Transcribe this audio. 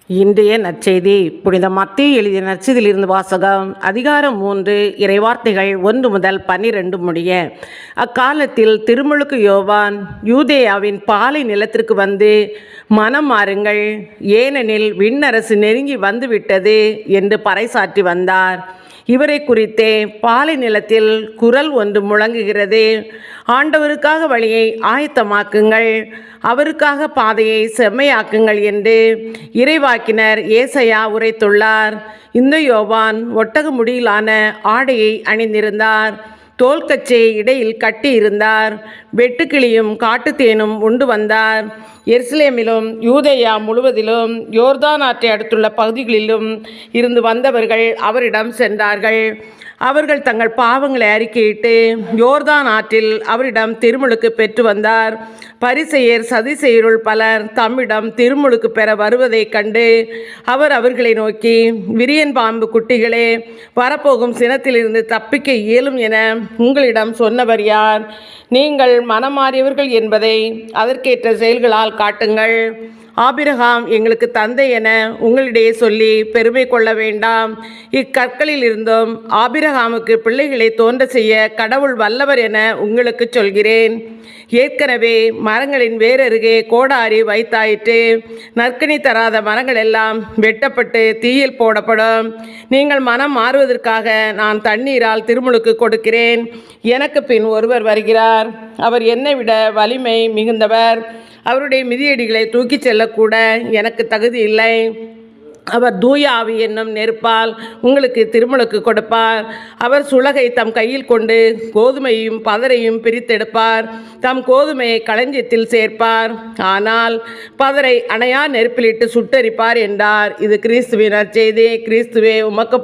இன்றைய நற்செய்தி புனித மத்தேயு எழுதிய நற்செய்தியிலிருந்து வாசகம். அதிகாரம் 3, இறைவார்த்தைகள் 1 முதல் 12 முடிய. அக்காலத்தில் திருமுழுக்கு யோவான் யூதேயாவின் பாலை நிலத்திற்கு வந்து, மனம் மாறுங்கள், ஏனெனில் விண்ணரசு நெருங்கி வந்துவிட்டது என்று பறைசாற்றி வந்தார். இவரை குறித்தே பாலை நிலத்தில் குரல் ஒன்று முழங்குகிறது: ஆண்டவருக்காக வழியை ஆயத்தமாக்குங்கள், அவருக்காக பாதையை செம்மையாக்குங்கள் என்று இறைவாக்கினர் ஏசாயா உரைத்துள்ளார். இந்த யோவான் ஒட்டக முடியிலான ஆடையை அணிந்திருந்தார், தோள்கச்சையை இடையில் கட்டியிருந்தார், வெட்டுக்கிளியும் காட்டுத்தேனும் உண்டு வந்தார். எருசலேமிலும் யூதேயா முழுவதிலும் யோர்தான் ஆற்றை அடுத்துள்ள பகுதிகளிலும் இருந்து வந்தவர்கள் அவரிடம் சென்றார்கள். அவர்கள் தங்கள் பாவங்களை அறிக்கையிட்டு யோர்தான் ஆற்றில் அவரிடம் திருமுழுக்கு பெற்று வந்தார். பரிசேயர் சதுசேயருள் பலர் தம்மிடம் திருமுழுக்கு பெற வருவதைக் கண்டு அவர் அவர்களை நோக்கி, விரியன் பாம்பு குட்டிகளே, வரப்போகும் சினத்திலிருந்து தப்பிக்க இயலும் என உங்களிடம் சொன்னவர் யார்? நீங்கள் மனமாறியவர்கள் என்பதை அதற்கேற்ற செயல்களால் காட்டுங்கள். ஆபிரகாம் எங்களுக்கு தந்தை என உங்களிடையே சொல்லி பெருமை கொள்ள வேண்டாம். இக்கற்களில் இருந்தும் ஆபிரகாமுக்கு பிள்ளைகளை தோன்ற செய்ய கடவுள் வல்லவர் என உங்களுக்கு சொல்கிறேன். ஏற்கனவே மரங்களின் வேரருகே கோடாரி வைத்தாயிற்று. நற்கனி தராத மரங்கள் எல்லாம் வெட்டப்பட்டு தீயில் போடப்படும். நீங்கள் மனம் மாறுவதற்காக நான் தண்ணீரால் திருமுழுக்கு கொடுக்கிறேன். எனக்கு பின் ஒருவர் வருகிறார், அவர் என்னை விட வலிமை மிகுந்தவர். அவருடைய மிதியடிகளை தூக்கிச் செல்லக்கூட எனக்கு தகுதி இல்லை. அவர் தூய ஆவி என்னும் நெருப்பால் உங்களுக்கு திருமுழுக்கு கொடுப்பார். அவர் சுளகை தம் கையில் கொண்டு கோதுமையும் பதரையும் பிரித்தெடுப்பார். தம் கோதுமையை களஞ்சியத்தில் சேர்ப்பார், ஆனால் பதரை அணையா நெருப்பிலிட்டு சுட்டரிப்பார் என்றார். இது கிறிஸ்துவின் நற்செய்தி. கிறிஸ்துவே உமக்கு